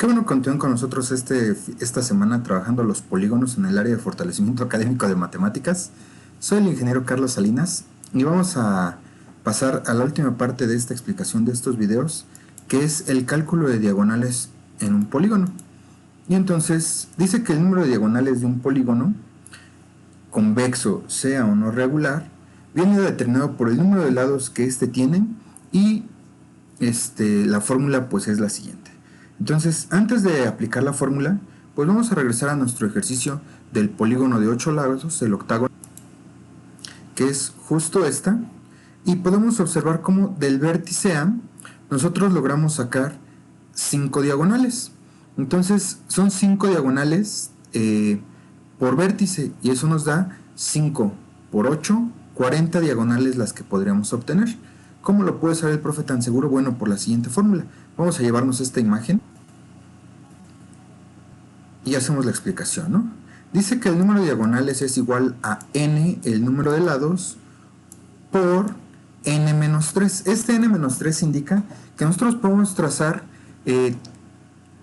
Qué bueno que continúen con nosotros esta semana trabajando los polígonos en el área de fortalecimiento académico de matemáticas. Soy el ingeniero Carlos Salinas y vamos a pasar a la última parte de esta explicación de estos videos, que es el cálculo de diagonales en un polígono. Y entonces dice que el número de diagonales de un polígono, convexo sea o no regular, viene determinado por el número de lados que éste tiene y la fórmula pues es la siguiente. Entonces, antes de aplicar la fórmula, pues vamos a regresar a nuestro ejercicio del polígono de 8 lados, el octágono, que es justo esta, y podemos observar cómo del vértice A nosotros logramos sacar 5 diagonales. Entonces, son 5 diagonales por vértice, y eso nos da 5 por 8, 40 diagonales las que podríamos obtener. ¿Cómo lo puede saber el profe tan seguro? Bueno, por la siguiente fórmula. Vamos a llevarnos esta imagen y hacemos la explicación, ¿no? Dice que el número de diagonales es igual a n, el número de lados, por n-3. Este n-3 indica que nosotros podemos trazar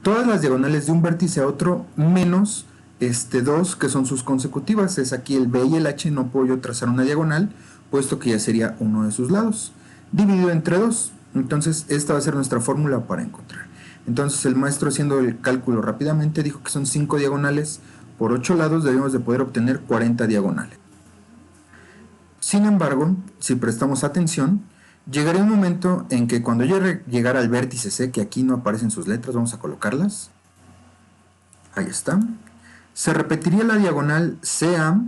todas las diagonales de un vértice a otro menos 2 que son sus consecutivas. Es aquí el b y el h, no puedo yo trazar una diagonal, puesto que ya sería uno de sus lados, dividido entre 2. Entonces esta va a ser nuestra fórmula para encontrar. Entonces el maestro, haciendo el cálculo rápidamente, dijo que son 5 diagonales por 8 lados, debemos de poder obtener 40 diagonales. Sin embargo, si prestamos atención, llegaría un momento en que cuando yo llegara al vértice C, que aquí no aparecen sus letras, vamos a colocarlas, ahí está, se repetiría la diagonal CA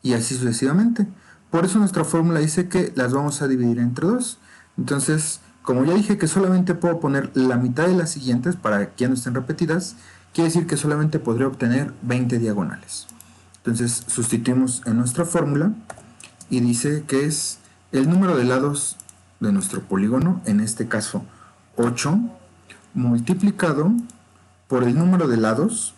y así sucesivamente. Por eso nuestra fórmula dice que las vamos a dividir entre 2. Entonces, como ya dije que solamente puedo poner la mitad de las siguientes para que ya no estén repetidas, quiere decir que solamente podré obtener 20 diagonales. Entonces sustituimos en nuestra fórmula y dice que es el número de lados de nuestro polígono, en este caso 8, multiplicado por el número de lados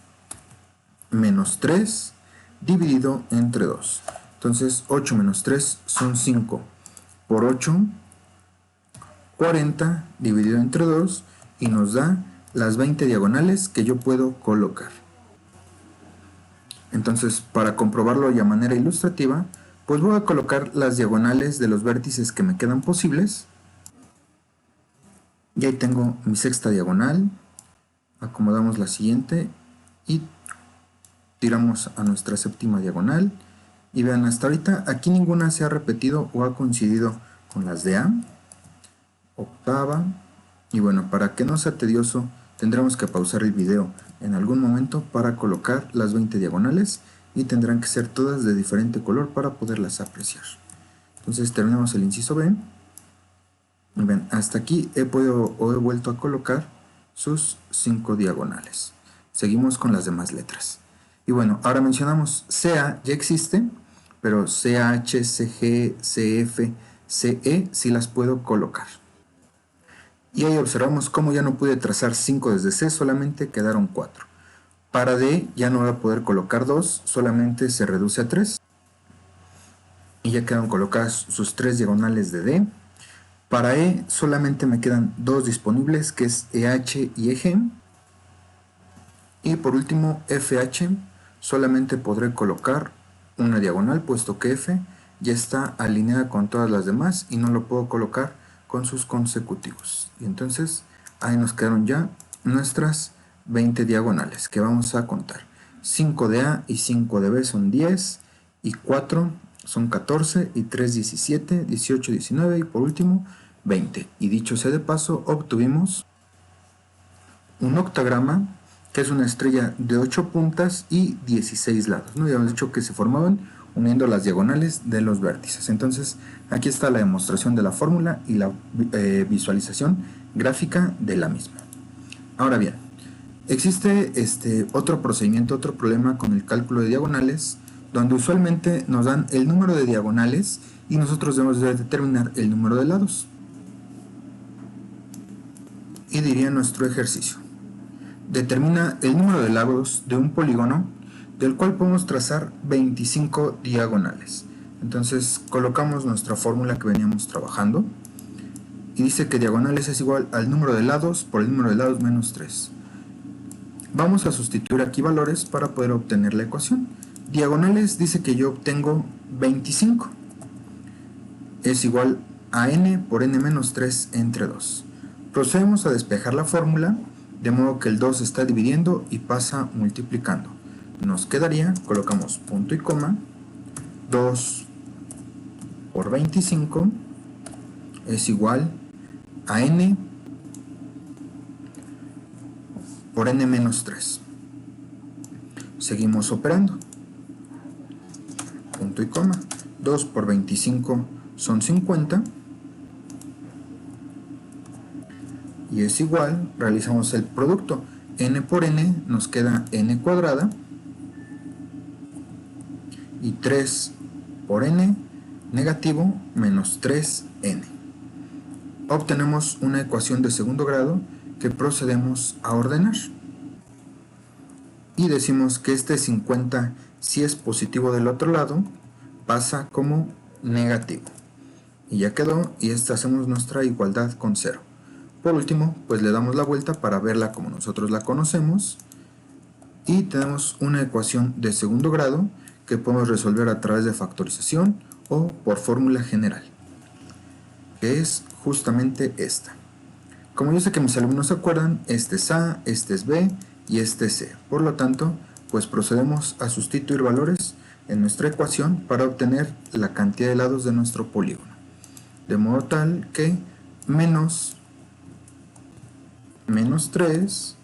menos 3 dividido entre 2. Entonces 8 menos 3 son 5 por 8, 40 dividido entre 2, y nos da las 20 diagonales que yo puedo colocar. Entonces, para comprobarlo ya de manera ilustrativa, pues voy a colocar las diagonales de los vértices que me quedan posibles. Y ahí tengo mi sexta diagonal, acomodamos la siguiente y tiramos a nuestra séptima diagonal. Y vean, hasta ahorita aquí ninguna se ha repetido o ha coincidido con las de A. Octava. Y bueno, para que no sea tedioso, tendremos que pausar el video en algún momento para colocar las 20 diagonales, y tendrán que ser todas de diferente color para poderlas apreciar. Entonces terminamos el inciso B. Y ven, hasta aquí he vuelto a colocar sus 5 diagonales. Seguimos con las demás letras. Y bueno, ahora mencionamos CA, ya existe, pero CH, CG, CF, CE sí las puedo colocar. Y ahí observamos cómo ya no pude trazar 5 desde C, solamente quedaron 4. Para D ya no voy a poder colocar 2, solamente se reduce a 3. Y ya quedan colocadas sus 3 diagonales de D. Para E solamente me quedan 2 disponibles, que es EH y EG. Y por último FH, solamente podré colocar una diagonal, puesto que F ya está alineada con todas las demás y no lo puedo colocar con sus consecutivos. Y entonces ahí nos quedaron ya nuestras 20 diagonales que vamos a contar. 5 de A y 5 de B son 10, y 4 son 14, y 3 17, 18, 19, y por último 20. Y dicho sea de paso, obtuvimos un octagrama, que es una estrella de 8 puntas y 16 lados, ¿no? Ya hemos dicho que se formaban uniendo las diagonales de los vértices. Entonces aquí está la demostración de la fórmula y la visualización gráfica de la misma. Ahora bien, existe otro procedimiento, otro problema con el cálculo de diagonales, donde usualmente nos dan el número de diagonales y nosotros debemos de determinar el número de lados. Y diría nuestro ejercicio: determina el número de lados de un polígono del cual podemos trazar 25 diagonales. Entonces colocamos nuestra fórmula que veníamos trabajando y dice que diagonales es igual al número de lados por el número de lados menos 3. Vamos a sustituir aquí valores para poder obtener la ecuación. Diagonales dice que yo obtengo 25. Es igual a n por n menos 3 entre 2. Procedemos a despejar la fórmula, de modo que el 2 está dividiendo y pasa multiplicando. Nos quedaría, colocamos punto y coma, 2 por 25 es igual a n por n menos 3. Seguimos operando. Punto y coma. 2 por 25 son 50. Y es igual, realizamos el producto. N por n nos queda n cuadrada. Y 3 por n negativo menos 3n. Obtenemos una ecuación de segundo grado que procedemos a ordenar. Y decimos que este 50, si es positivo del otro lado, pasa como negativo. Y ya quedó, y esta hacemos nuestra igualdad con 0. Por último, pues le damos la vuelta para verla como nosotros la conocemos. Y tenemos una ecuación de segundo grado que podemos resolver a través de factorización o por fórmula general, que es justamente esta. Como yo sé que mis alumnos se acuerdan, este es A, este es B y este es C. Por lo tanto, pues procedemos a sustituir valores en nuestra ecuación para obtener la cantidad de lados de nuestro polígono. De modo tal que menos 3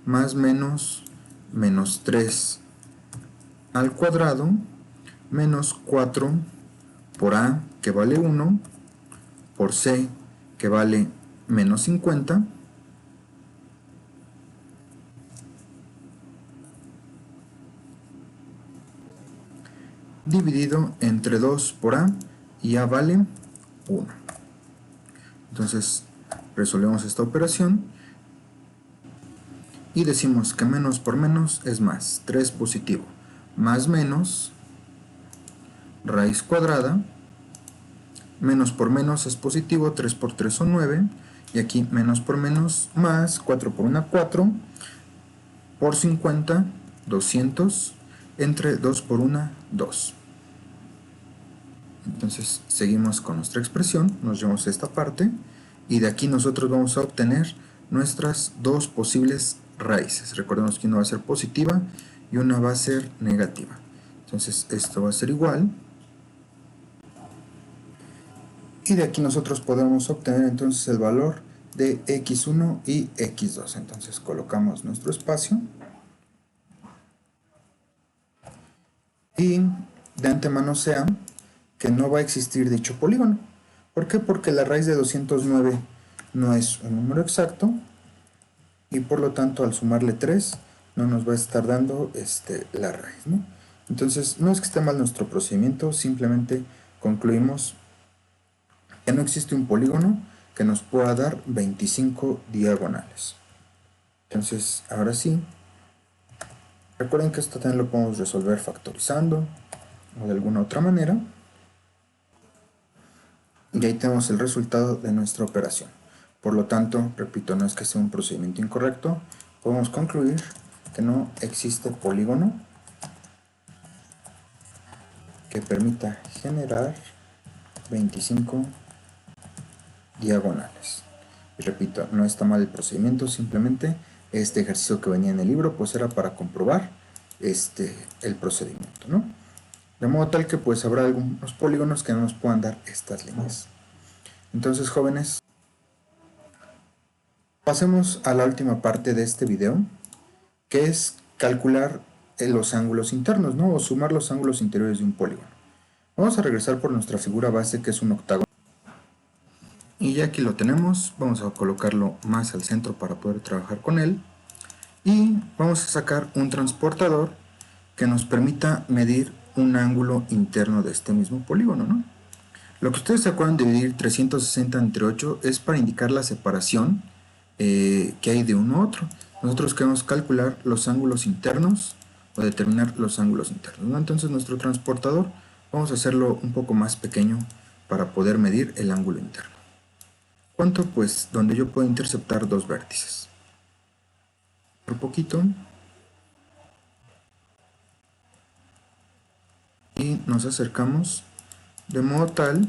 más menos 3 al cuadrado menos 4 por A, que vale 1, por C, que vale menos 50, dividido entre 2 por A, y A vale 1. Entonces resolvemos esta operación y decimos que menos por menos es más. 3 positivo más menos raíz cuadrada, menos por menos es positivo, 3 por 3 son 9, y aquí menos por menos más, 4 por 1 4, por 50, 200, entre 2 por 1, 2. Entonces seguimos con nuestra expresión, nos llevamos a esta parte, y de aquí nosotros vamos a obtener nuestras dos posibles raíces. Recordemos que una va a ser positiva y una va a ser negativa. Entonces esto va a ser igual. Y de aquí nosotros podemos obtener entonces el valor de x1 y x2. Entonces colocamos nuestro espacio. Y de antemano sea que no va a existir dicho polígono. ¿Por qué? Porque la raíz de 209 no es un número exacto. Y por lo tanto al sumarle 3 no nos va a estar dando la raíz, ¿no? Entonces no es que esté mal nuestro procedimiento, simplemente concluimos que no existe un polígono que nos pueda dar 25 diagonales. Entonces, ahora sí, recuerden que esto también lo podemos resolver factorizando o de alguna otra manera. Y ahí tenemos el resultado de nuestra operación. Por lo tanto, repito, no es que sea un procedimiento incorrecto, podemos concluir que no existe polígono que permita generar 25 diagonales. Y repito, no está mal el procedimiento, simplemente este ejercicio que venía en el libro pues era para comprobar el procedimiento, ¿no? De modo tal que pues habrá algunos polígonos que no nos puedan dar estas líneas. Entonces, jóvenes, pasemos a la última parte de este video, que es calcular los ángulos internos, ¿no? O sumar los ángulos interiores de un polígono. Vamos a regresar por nuestra figura base, que es un octágono. Y ya aquí lo tenemos, vamos a colocarlo más al centro para poder trabajar con él. Y vamos a sacar un transportador que nos permita medir un ángulo interno de este mismo polígono, ¿no? Lo que ustedes se acuerdan de dividir 360 entre 8 es para indicar la separación que hay de uno a otro. Nosotros queremos calcular los ángulos internos o determinar los ángulos internos, ¿no? Entonces nuestro transportador vamos a hacerlo un poco más pequeño para poder medir el ángulo interno. ¿Cuánto? Pues donde yo puedo interceptar dos vértices. Por poquito nos acercamos de modo tal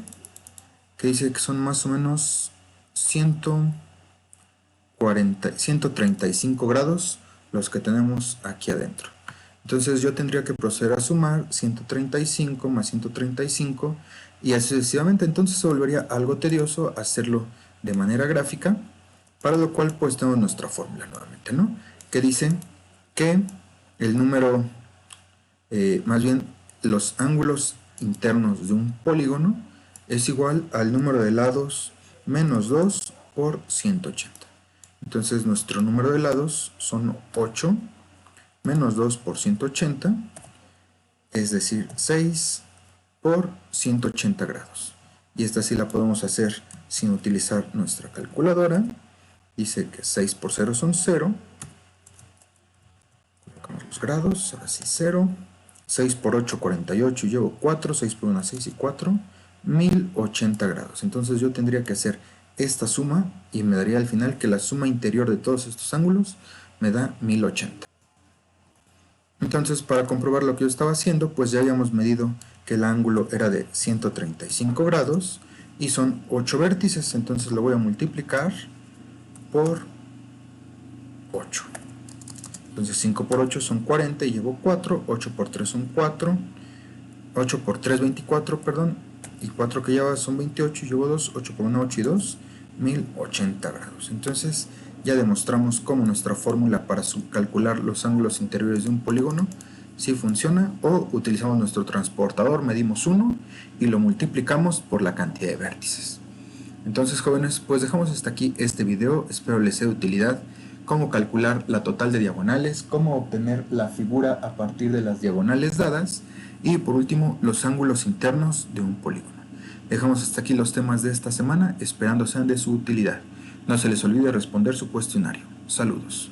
que dice que son más o menos 135 grados los que tenemos aquí adentro. Entonces yo tendría que proceder a sumar 135 más 135 y así sucesivamente. Entonces se volvería algo tedioso hacerlo de manera gráfica, para lo cual pues tenemos nuestra fórmula nuevamente, ¿no? Que dice que el número, más bien los ángulos internos de un polígono es igual al número de lados menos 2 por 180. Entonces nuestro número de lados son 8 menos 2 por 180, es decir, 6 por 180 grados. Y esta sí la podemos hacer sin utilizar nuestra calculadora. Dice que 6 por 0 son 0. Colocamos los grados, ahora sí 0. 6 por 8, 48, y llevo 4. 6 por 1, 6 y 4, 1080 grados. Entonces yo tendría que hacer esta suma y me daría al final que la suma interior de todos estos ángulos me da 1080. Entonces, para comprobar lo que yo estaba haciendo, pues ya habíamos medido que el ángulo era de 135 grados y son 8 vértices. Entonces lo voy a multiplicar por 8. Entonces 5 por 8 son 40 y llevo 4. 8 por 3 son 4. 8 por 3, 24, perdón. Y 4 que lleva son 28 y llevo 2. 8 por 1, 8 y 2, 1080 grados. Entonces ya demostramos cómo nuestra fórmula para calcular los ángulos interiores de un polígono sí funciona, o utilizamos nuestro transportador, medimos 1 y lo multiplicamos por la cantidad de vértices. Entonces, jóvenes, pues dejamos hasta aquí este video. Espero les sea de utilidad cómo calcular la total de diagonales, cómo obtener la figura a partir de las diagonales dadas y por último los ángulos internos de un polígono. Dejamos hasta aquí los temas de esta semana, esperando sean de su utilidad. No se les olvide responder su cuestionario. Saludos.